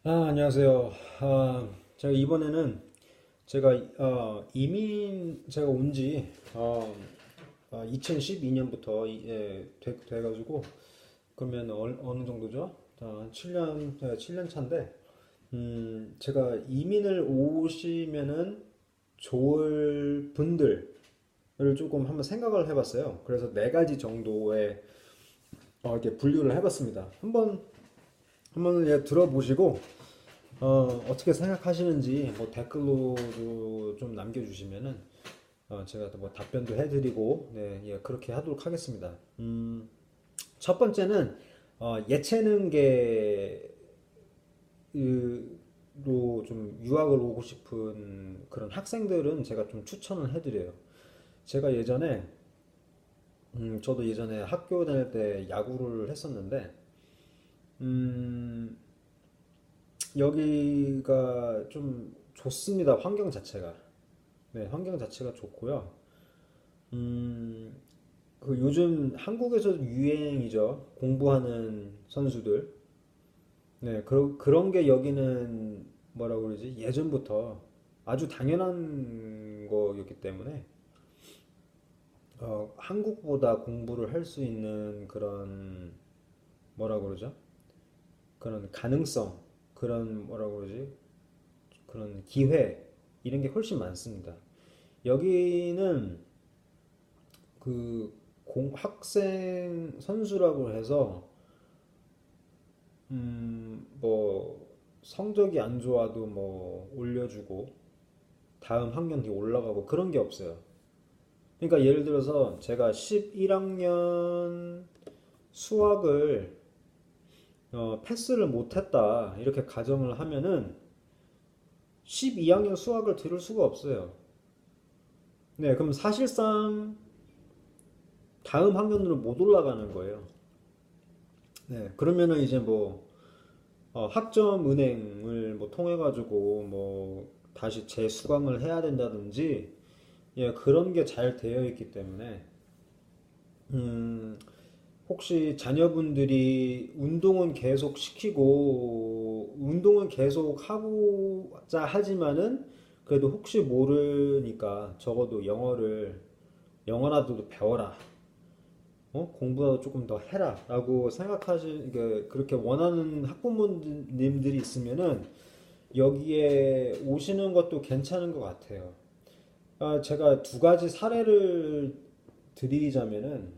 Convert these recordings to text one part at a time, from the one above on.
안녕하세요. 제가 이번에는 제가 제가 온지 2012년부터 돼가지고 그러면 어느 정도죠? 7년 7년 차인데 제가 이민을 오시면은 좋을 분들을 조금 한번 생각을 해봤어요. 그래서 네 가지 정도의 이렇게 분류를 해봤습니다. 한번 들어보시고 어떻게 생각하시는지 뭐 댓글로도 좀 남겨주시면은 제가 또 뭐 답변도 해드리고 네, 예, 그렇게 하도록 하겠습니다. 첫 번째는 예체능계로 좀 유학을 오고 싶은 그런 학생들은 제가 좀 추천을 해드려요. 제가 예전에 저도 예전에 학교 다닐 때 야구를 했었는데 음, 여기가 좀 좋습니다. 환경 자체가. 네, 환경 자체가 좋고요. 음, 그 요즘 한국에서 유행이죠. 공부하는 선수들. 네, 그런 게 여기는 뭐라고 그러지? 예전부터 아주 당연한 거였기 때문에 한국보다 공부를 할 수 있는 그런 뭐라고 그러죠? 그런 가능성, 그런 뭐라고 그러지? 그런 기회 이런 게 훨씬 많습니다. 여기는 그 학생 선수라고 해서 뭐 성적이 안 좋아도 뭐 올려주고 다음 학년 뒤 올라가고 그런 게 없어요. 그러니까 예를 들어서 제가 11학년 수학을 패스를 못했다 이렇게 가정을 하면은 12학년 수학을 들을 수가 없어요. 네, 그럼 사실상 다음 학년으로 못 올라가는 거예요. 네, 그러면은 이제 뭐 학점 은행을 뭐 통해 가지고 뭐 다시 재수강을 해야 된다든지 예, 그런 게 잘 되어 있기 때문에 음, 혹시 자녀분들이 운동은 계속 시키고 운동은 계속 하고자 하지만은 그래도 혹시 모르니까 적어도 영어라도 배워라. 공부라도 조금 더 해라 라고 그렇게 원하는 학부모님들이 있으면은 여기에 오시는 것도 괜찮은 것 같아요. 제가 두 가지 사례를 드리자면은,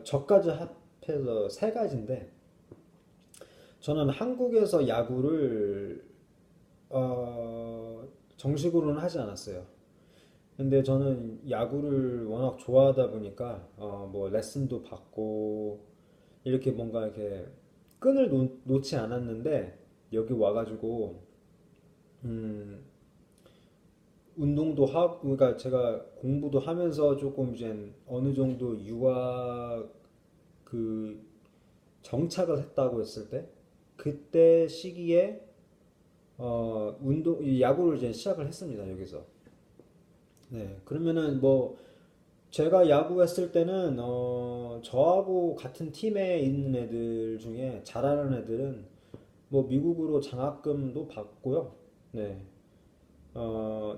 저까지 합해서 세 가지인데, 저는 한국에서 야구를, 정식으로는 하지 않았어요. 근데 저는 야구를 워낙 좋아하다 보니까 뭐 레슨도 받고 이렇게 뭔가 이렇게 끈을 놓지 않았는데 여기 와가지고 음, 운동도 하고 그러니까 제가 공부도 하면서 조금 이제 어느 정도 유학 그 정착을 했다고 했을 때 그때 시기에 이 야구를 이제 시작을 했습니다 여기서. 네, 그러면은 뭐 제가 야구했을 때는 저하고 같은 팀에 있는 애들 중에 잘하는 애들은 뭐 미국으로 장학금도 받고요. 네.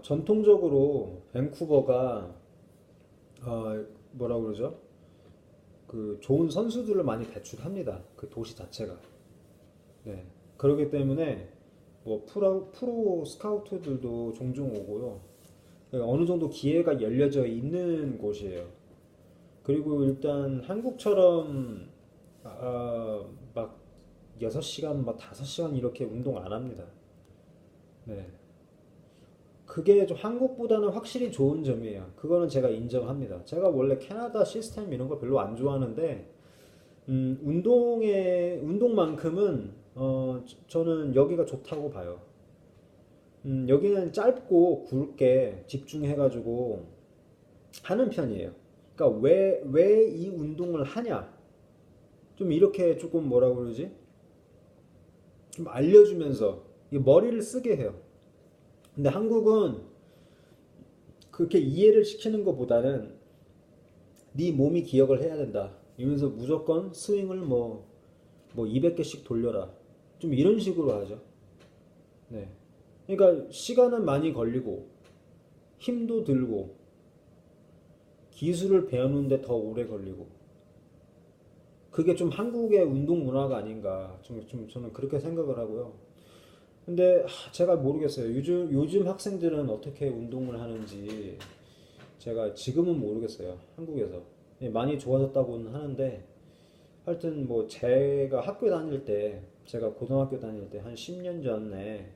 전통적으로 밴쿠버가 뭐라고 그러죠? 그 좋은 선수들을 많이 배출합니다. 그 도시 자체가. 네. 그렇기 때문에 뭐 프로 스카우트들도 종종 오고요. 네, 어느 정도 기회가 열려져 있는 곳이에요. 그리고 일단 한국처럼 막 6시간, 막 5시간 이렇게 운동 안 합니다. 네. 그게 좀 한국보다는 확실히 좋은 점이에요. 그거는 제가 인정합니다. 제가 원래 캐나다 시스템 이런 거 별로 안 좋아하는데, 운동만큼은, 저는 여기가 좋다고 봐요. 여기는 짧고 굵게 집중해가지고 하는 편이에요. 그러니까 왜 이 운동을 하냐? 좀 이렇게 조금 뭐라고 그러지? 좀 알려주면서 이 머리를 쓰게 해요. 근데 한국은 그렇게 이해를 시키는 것보다는 네 몸이 기억을 해야 된다. 이러면서 무조건 스윙을 뭐 200개씩 돌려라. 좀 이런 식으로 하죠. 네. 그러니까 시간은 많이 걸리고 힘도 들고 기술을 배우는데 더 오래 걸리고 그게 좀 한국의 운동 문화가 아닌가 저는 그렇게 생각을 하고요. 근데 제가 모르겠어요. 요즘 학생들은 어떻게 운동을 하는지 제가 지금은 모르겠어요. 한국에서 예, 많이 좋아졌다고는 하는데 하여튼 뭐 제가 학교 다닐 때 제가 고등학교 다닐 때 한 10년 전에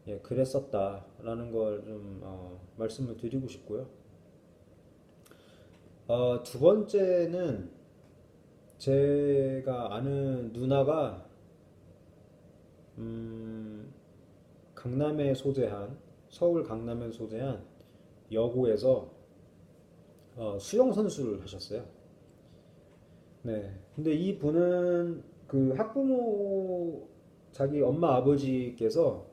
예, 그랬었다라는 걸 좀 말씀을 드리고 싶고요. 두 번째는 제가 아는 누나가 음, 강남에 소재한 서울 강남에 소재한 여고에서 수영 선수를 하셨어요. 네. 근데 이 분은 그 학부모 자기 엄마 아버지께서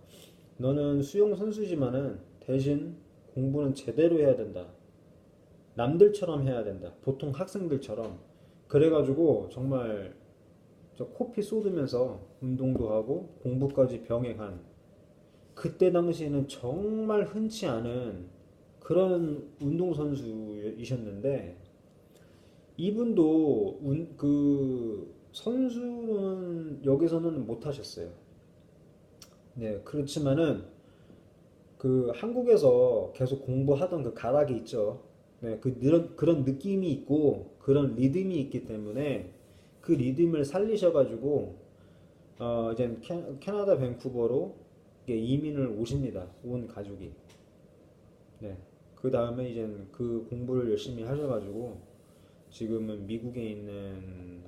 너는 수영 선수지만은 대신 공부는 제대로 해야 된다. 남들처럼 해야 된다. 보통 학생들처럼. 그래가지고 정말 저 코피 쏟으면서 운동도 하고 공부까지 병행한 그때 당시에는 정말 흔치 않은 그런 운동선수이셨는데 이분도 그 선수는 여기서는 못 하셨어요. 네, 그렇지만은 그 한국에서 계속 공부하던 그 가락이 있죠. 네, 그런 느낌이 있고 그런 리듬이 있기 때문에 그 리듬을 살리셔가지고 이제 캐나다 밴쿠버로 이게 이민을 오십니다. 온 가족이. 네. 그 다음에 이제 그 공부를 열심히 하셔가지고 지금은 미국에 있는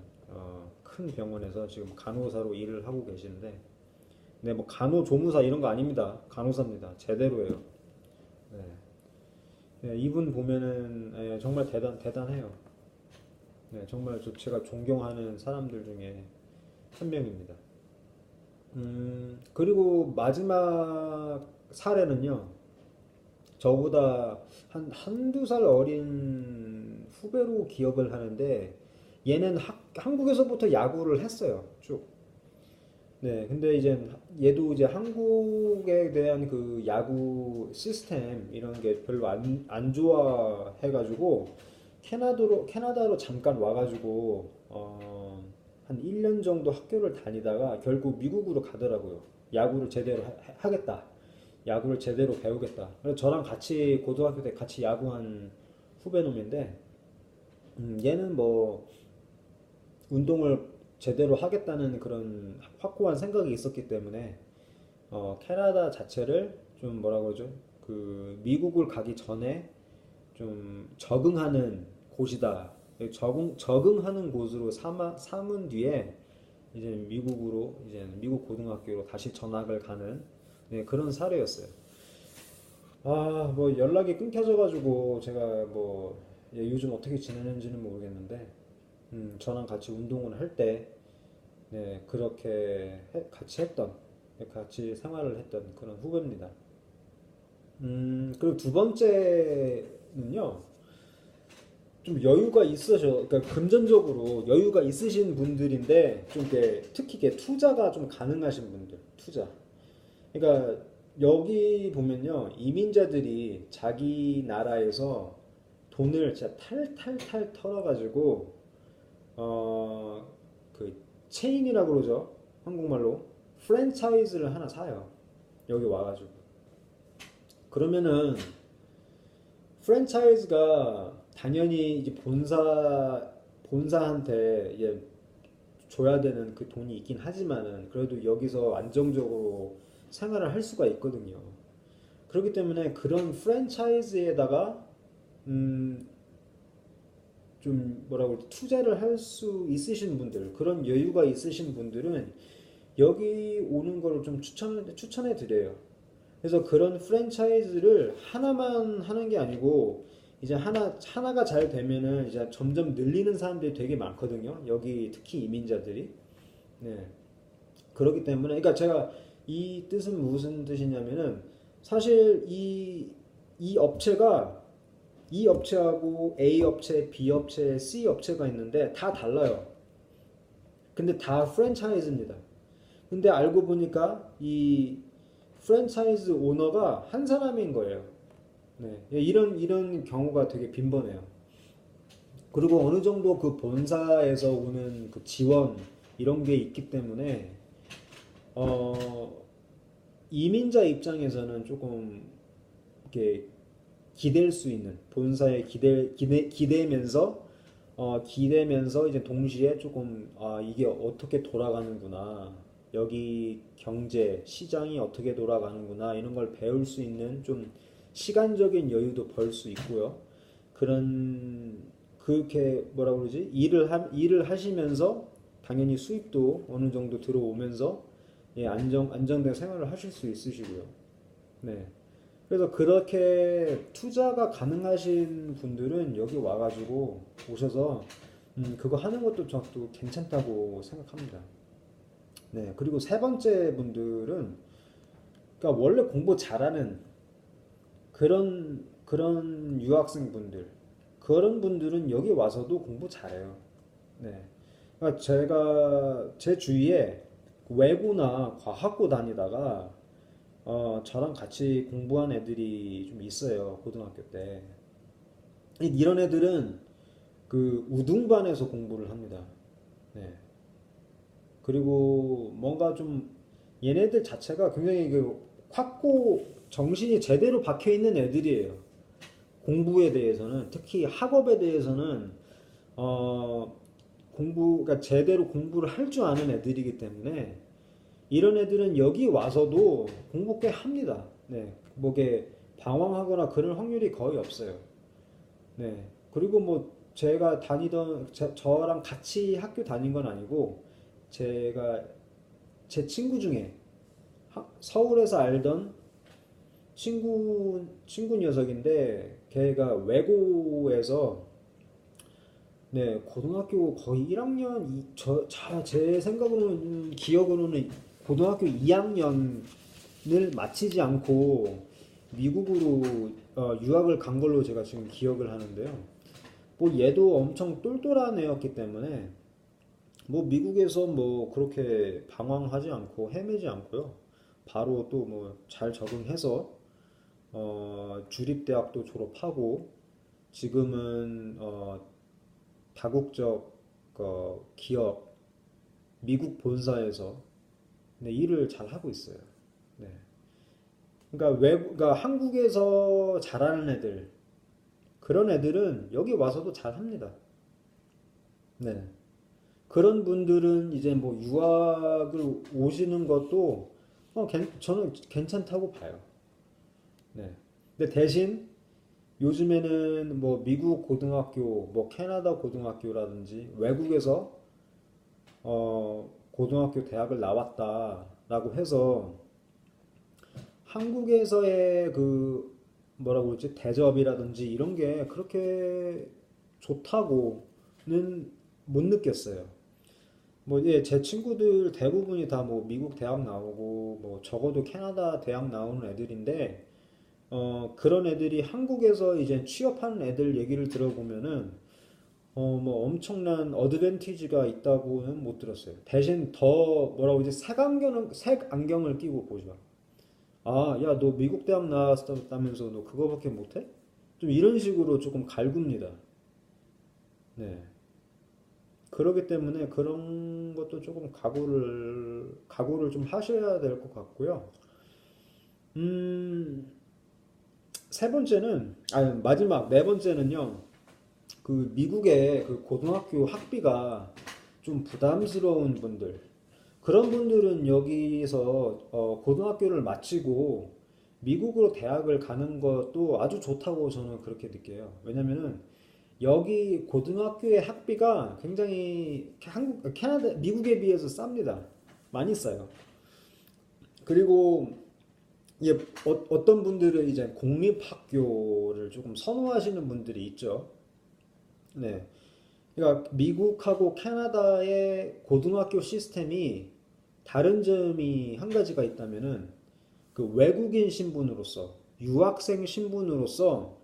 큰 병원에서 지금 간호사로 일을 하고 계시는데, 네, 뭐 간호조무사 이런 거 아닙니다. 간호사입니다. 제대로예요. 네. 네, 이분 보면은 예, 정말 대단해요. 네, 정말 제가 존경하는 사람들 중에 한 명입니다. 그리고 마지막 사례는요, 저보다 한두 살 어린 후배로 기억을 하는데, 얘는 한국에서부터 야구를 했어요. 쭉. 네, 근데 이제 얘도 이제 한국에 대한 그 야구 시스템 이런 게 별로 안 좋아해가지고 캐나다로 잠깐 와가지고 한 1년 정도 학교를 다니다가 결국 미국으로 가더라고요. 야구를 제대로 하겠다. 야구를 제대로 배우겠다. 그래서 저랑 같이 고등학교 때 같이 야구한 후배놈인데 얘는 뭐 운동을 제대로 하겠다는 그런 확고한 생각이 있었기 때문에 캐나다 자체를 좀 뭐라 그러죠? 그 미국을 가기 전에 좀 적응하는 곳이다. 적응하는 곳으로 삼은 뒤에 이제 미국으로 이제 미국 고등학교로 다시 전학을 가는 네, 그런 사례였어요. 뭐 연락이 끊겨져가지고 제가 뭐 예, 요즘 어떻게 지내는지는 모르겠는데 저랑 같이 운동을 할 때, 네, 그렇게 같이 같이 생활을 했던 그런 후배입니다. 그리고 두 번째는요, 좀 여유가 있으셔, 그러니까 금전적으로 여유가 있으신 분들인데, 좀 이렇게, 특히 이렇게 투자가 좀 가능하신 분들, 투자. 그러니까 여기 보면요, 이민자들이 자기 나라에서 돈을 진짜 탈탈탈 털어가지고 그 체인이라고 그러죠. 한국말로 프랜차이즈를 하나 사요. 여기 와가지고. 그러면은 프랜차이즈가 당연히 이제 본사한테 이제 줘야 되는 그 돈이 있긴 하지만은 그래도 여기서 안정적으로 생활을 할 수가 있거든요. 그렇기 때문에 그런 프랜차이즈에다가 음, 좀 뭐라고 투자를 할 수 있으신 분들, 그런 여유가 있으신 분들은 여기 오는 거를 좀 추천해 드려요. 그래서 그런 프랜차이즈를 하나만 하는 게 아니고 이제 하나가 잘 되면은 이제 점점 늘리는 사람들이 되게 많거든요. 여기 특히 이민자들이. 네. 그렇기 때문에 그러니까 제가 이 뜻은 무슨 뜻이냐면은 사실 이 업체가 이 업체하고 A 업체, B 업체, C 업체가 있는데 다 달라요. 근데 다 프랜차이즈입니다. 근데 알고 보니까 이 프랜차이즈 오너가 한 사람인 거예요. 네, 예, 이런 경우가 되게 빈번해요. 그리고 어느 정도 그 본사에서 오는 그 지원 이런 게 있기 때문에 어, 이민자 입장에서는 조금 이렇게 기댈 수 있는 본사에 기대면서 기대면서 이제 동시에 조금 이게 어떻게 돌아가는구나 여기 경제 시장이 어떻게 돌아가는구나 이런 걸 배울 수 있는 좀 시간적인 여유도 벌 수 있고요. 그런 그렇게 뭐라 그러지 일을 하시면서 당연히 수입도 어느 정도 들어오면서 예, 안정된 생활을 하실 수 있으시고요. 네. 그래서 그렇게 투자가 가능하신 분들은 여기 와가지고 오셔서 그거 하는 것도 저도 괜찮다고 생각합니다. 네. 그리고 세 번째 분들은 그러니까 원래 공부 잘하는 그런 유학생 분들 그런 분들은 여기 와서도 공부 잘해요. 네. 그러니까 제가 제 주위에 외고나 과학고 다니다가 저랑 같이 공부한 애들이 좀 있어요. 고등학교 때. 이런 애들은 그 우등반에서 공부를 합니다. 네. 그리고 뭔가 좀 얘네들 자체가 굉장히 그 확고 정신이 제대로 박혀 있는 애들이에요. 공부에 대해서는 특히 학업에 대해서는 어 그러니까 제대로 공부를 할 줄 아는 애들이기 때문에 이런 애들은 여기 와서도 공부 꽤 합니다. 네. 뭐게 방황하거나 그럴 확률이 거의 없어요. 네. 그리고 뭐 제가 다니던 저랑 같이 학교 다닌 건 아니고 제가 제 친구 중에 서울에서 알던 친구 녀석인데 걔가 외고에서 네, 고등학교 거의 1학년, 제 생각으로는, 기억으로는 고등학교 2학년을 마치지 않고 미국으로 유학을 간 걸로 제가 지금 기억을 하는데요. 뭐 얘도 엄청 똘똘한 애였기 때문에 뭐 미국에서 뭐 그렇게 방황하지 않고 헤매지 않고요. 바로 또 뭐 잘 적응해서 주립대학도 졸업하고 지금은 다국적 기업 미국 본사에서 네, 일을 잘 하고 있어요. 네. 그러니까 한국에서 잘하는 애들 그런 애들은 여기 와서도 잘 합니다. 네. 그런 분들은 이제 뭐 유학을 오시는 것도 저는 괜찮다고 봐요. 네. 근데 대신 요즘에는 뭐 미국 고등학교, 뭐 캐나다 고등학교라든지 외국에서 고등학교 대학을 나왔다라고 해서 한국에서의 그 뭐라고 그러지 대접이라든지 이런 게 그렇게 좋다고는 못 느꼈어요. 뭐 예, 제 친구들 대부분이 다 뭐 미국 대학 나오고 뭐 적어도 캐나다 대학 나오는 애들인데 그런 애들이 한국에서 이제 취업하는 애들 얘기를 들어보면은 뭐 엄청난 어드밴티지가 있다고는 못 들었어요. 대신 더 뭐라고 이제 색안경을 끼고 보죠. 아, 야, 너 미국 대학 나왔다면서 너 그거밖에 못해? 좀 이런 식으로 조금 갈굽니다. 네. 그러기 때문에 그런 것도 조금 각오를 좀 하셔야 될 것 같고요. 음, 마지막 네 번째는요. 그 미국의 그 고등학교 학비가 좀 부담스러운 분들, 그런 분들은 여기서 고등학교를 마치고 미국으로 대학을 가는 것도 아주 좋다고 저는 그렇게 느껴요. 왜냐면은 여기 고등학교의 학비가 굉장히 캐나다, 미국에 비해서 쌉니다. 많이 싸요. 그리고 예, 어떤 분들은 이제 공립학교를 조금 선호하시는 분들이 있죠. 네. 그러니까 미국하고 캐나다의 고등학교 시스템이 다른 점이 한 가지가 있다면은 그 외국인 신분으로서 유학생 신분으로서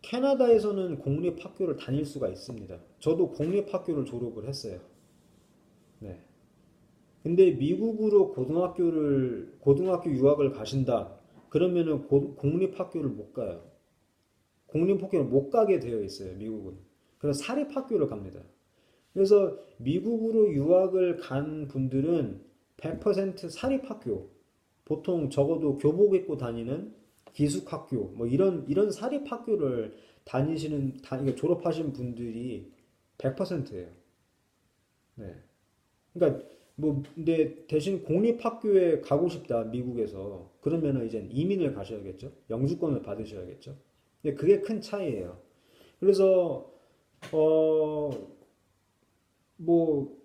캐나다에서는 공립학교를 다닐 수가 있습니다. 저도 공립학교를 졸업을 했어요. 네. 근데 미국으로 고등학교 유학을 가신다. 그러면은 공립학교를 못 가요. 공립학교를 못 가게 되어 있어요, 미국은. 그래서 사립학교를 갑니다. 그래서 미국으로 유학을 간 분들은 100% 사립학교, 보통 적어도 교복 입고 다니는 기숙학교, 뭐 이런 사립학교를 그러니까 졸업하신 분들이 100%예요. 네. 그러니까 뭐 근데 대신 공립학교에 가고 싶다 미국에서 그러면은 이제 이민을 가셔야겠죠. 영주권을 받으셔야겠죠. 근데 그게 큰 차이예요. 그래서 어 뭐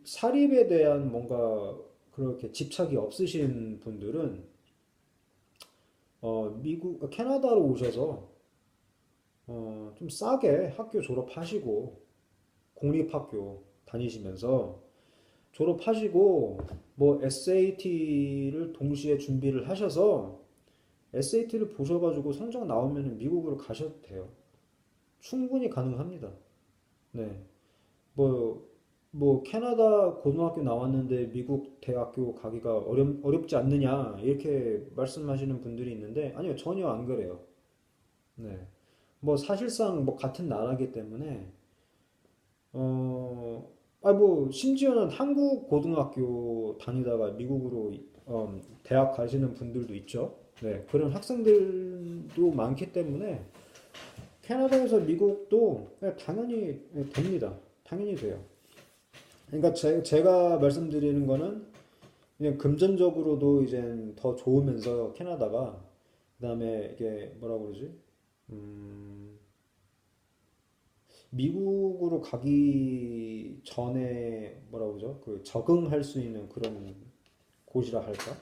사립에 대한 뭔가 그렇게 집착이 없으신 분들은 미국 캐나다로 오셔서 좀 싸게 학교 졸업하시고 공립학교 다니시면서 졸업하시고 뭐 SAT를 동시에 준비를 하셔서 SAT를 보셔가지고 성적 나오면 미국으로 가셔도 돼요. 충분히 가능합니다. 네. 뭐, 뭐 캐나다 고등학교 나왔는데 미국 대학교 가기가 어렵지 않느냐 이렇게 말씀하시는 분들이 있는데 아니요 전혀 안 그래요. 네. 뭐 사실상 뭐 같은 나라기 때문에 뭐 심지어는 한국 고등학교 다니다가 미국으로 대학 가시는 분들도 있죠. 네. 그런 학생들도 많기 때문에 캐나다에서 미국도 당연히 됩니다. 당연히 돼요. 그러니까 제가 말씀드리는 거는 그냥 금전적으로도 이제 더 좋으면서 캐나다가 그다음에 이게 뭐라고 그러지? 음, 미국으로 가기 전에 뭐라고 그러죠? 그 적응할 수 있는 그런 곳이라 할까?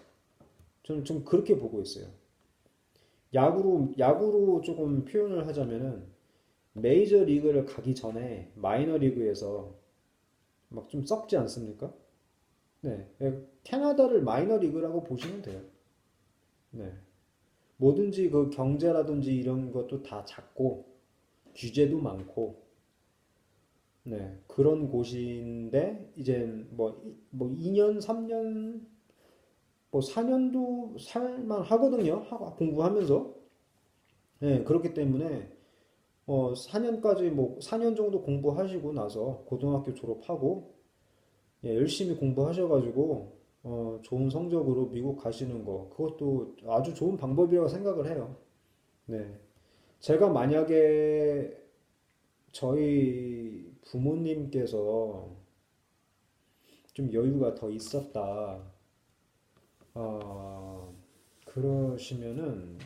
저는 좀 그렇게 보고 있어요. 야구로 조금 표현을 하자면은 메이저 리그를 가기 전에 마이너 리그에서 막 좀 썩지 않습니까? 네. 캐나다를 마이너 리그라고 보시면 돼요. 네. 뭐든지 그 경제라든지 이런 것도 다 작고 규제도 많고 네. 그런 곳인데 이제 뭐 2년, 3년, 뭐 4년도 살만 하거든요. 공부하면서. 네. 그렇기 때문에 4년까지 뭐 4년 정도 공부하시고 나서 고등학교 졸업하고 열심히 공부하셔가지고 좋은 성적으로 미국 가시는 거 그것도 아주 좋은 방법이라고 생각을 해요. 네. 제가 만약에 저희 부모님께서 좀 여유가 더 있었다, 어, 그러시면은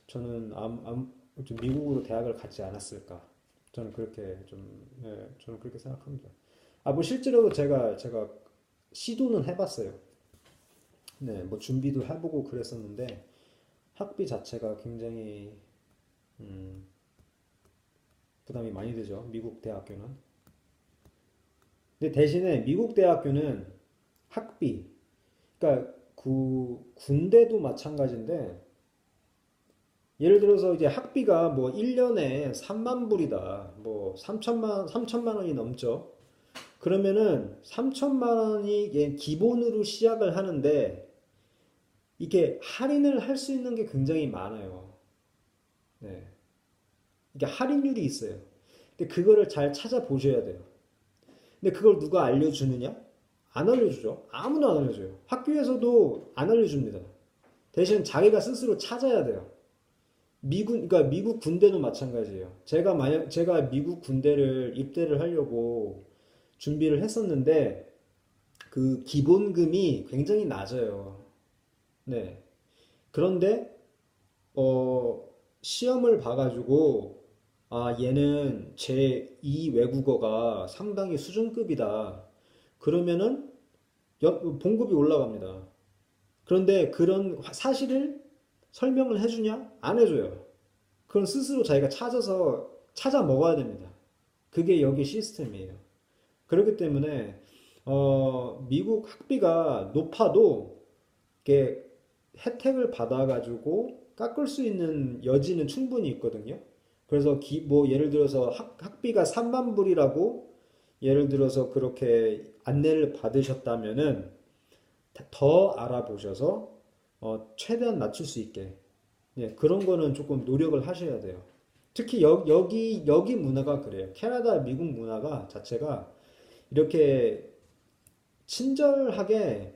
저는 좀 미국으로 대학을 갔지 않았을까. 저는 그렇게 저는 그렇게 생각합니다. 뭐 실제로도 제가 시도는 해봤어요. 네, 뭐 준비도 해보고 그랬었는데 학비 자체가 굉장히 음, 부담이 많이 되죠. 미국 대학교는. 근데 대신에 미국 대학교는 학비, 그러니까 그 군대도 마찬가지인데 예를 들어서 이제 학비가 뭐 1년에 3만 불이다. 뭐 3천만 원이 넘죠. 그러면은 3천만 원이 기본으로 시작을 하는데 이게 할인을 할 수 있는 게 굉장히 많아요. 네. 이게 할인율이 있어요. 근데 그거를 잘 찾아보셔야 돼요. 근데 그걸 누가 알려주느냐? 안 알려주죠. 아무도 안 알려줘요. 학교에서도 안 알려줍니다. 대신 자기가 스스로 찾아야 돼요. 그러니까 미국 군대도 마찬가지예요. 제가 미국 군대를 입대를 하려고 준비를 했었는데 그 기본금이 굉장히 낮아요. 네. 그런데 어, 시험을 봐가지고 얘는 제2 외국어가 상당히 수준급이다. 그러면은 봉급이 올라갑니다. 그런데 그런 사실을 설명을 해주냐? 안 해줘요. 그건 스스로 자기가 찾아 먹어야 됩니다. 그게 여기 시스템이에요. 그렇기 때문에 미국 학비가 높아도 이게 혜택을 받아가지고 깎을 수 있는 여지는 충분히 있거든요. 그래서 뭐 예를 들어서 학비가 3만 불이라고 예를 들어서 그렇게 안내를 받으셨다면은 더 알아보셔서 최대한 낮출 수 있게 예, 그런 거는 조금 노력을 하셔야 돼요. 특히 여기 문화가 그래요. 캐나다, 미국 문화가 자체가 이렇게 친절하게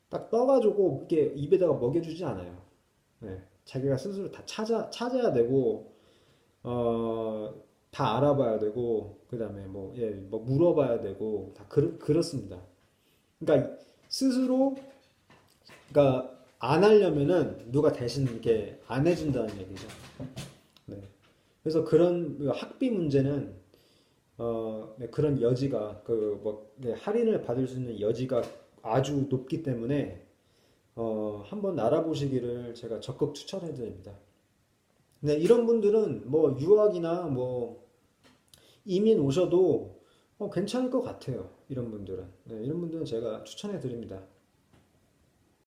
딱 떠가지고 이렇게 입에다가 먹여주지 않아요. 네, 자기가 스스로 다 찾아야 되고, 다 알아봐야 되고, 그 다음에 뭐, 예, 뭐 물어봐야 되고, 다 그렇습니다. 그러니까 스스로, 그러니까 안 하려면은 누가 대신 이렇게 안 해준다는 얘기죠. 네. 그래서 그런 그 학비 문제는 네, 그런 여지가 네, 할인을 받을 수 있는 여지가 아주 높기 때문에 한번 알아보시기를 제가 적극 추천해 드립니다. 네, 이런 분들은 뭐 유학이나 뭐 이민 오셔도 괜찮을 것 같아요. 이런 분들은. 네, 이런 분들은 제가 추천해 드립니다.